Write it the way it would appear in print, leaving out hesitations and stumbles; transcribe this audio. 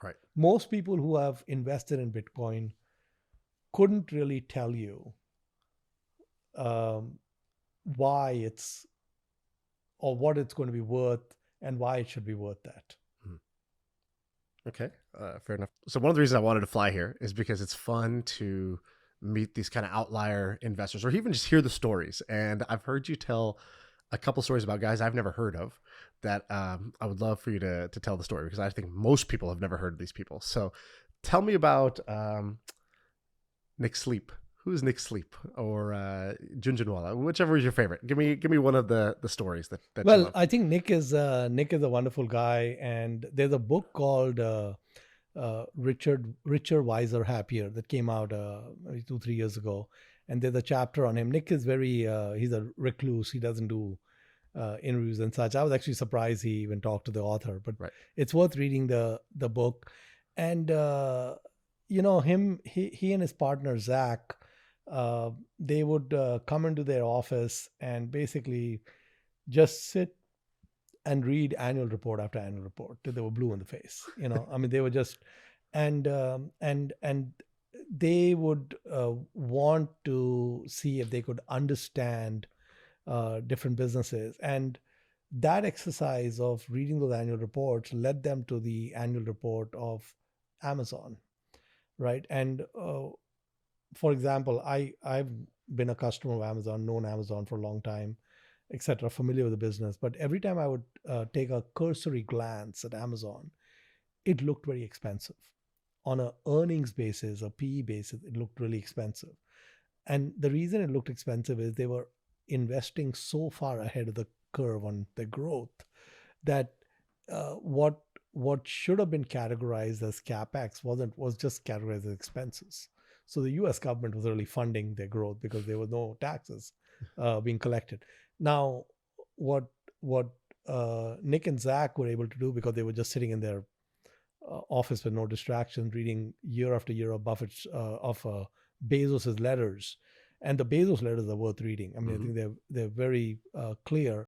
Right. Most people who have invested in Bitcoin couldn't really tell you um, why it's or what it's going to be worth and why it should be worth that. Mhm. Okay, fair enough. So one of the reasons I wanted to fly here is because it's fun to meet these kind of outlier investors, or even just hear the stories. And I've heard you tell a couple stories about guys I've never heard of that I would love for you to tell the story, because I think most people have never heard of these people. So tell me about Nick Sleep. Who's Nick Sleep or Jhunjhunwala? Whichever is your favorite. Give me one of the stories that you Well, love. I think Nick is a wonderful guy, and there's a book called Richer, Wiser, Happier that came out maybe 2 3 years ago, and there's a chapter on him. Nick is very he's a recluse. He doesn't do interviews and such. I was actually surprised he even talked to the author, but Right. it's worth reading the book. And he and his partner Zach, they would come into their office and basically just sit and read annual report after annual report till they were blue in the face. I mean, they were just and they would want to see if they could understand different businesses. And that exercise of reading those annual reports led them to the annual report of Amazon, right? And for example, I've been a customer of Amazon, known Amazon for a long time, etc., familiar with the business. But every time I would take a cursory glance at Amazon, it looked very expensive. On a earnings basis, a PE basis, it looked really expensive. And the reason it looked expensive is they were investing so far ahead of the curve on their growth that what should have been categorized as capex was just categorized as expenses. So the U.S. government was really funding their growth because there were no taxes being collected. Now, what Nick and Zach were able to do, because they were just sitting in their office with no distractions, reading year after year of Buffett's Bezos's letters, and the Bezos letters are worth reading. I mean, I Mm-hmm. think they're very clear.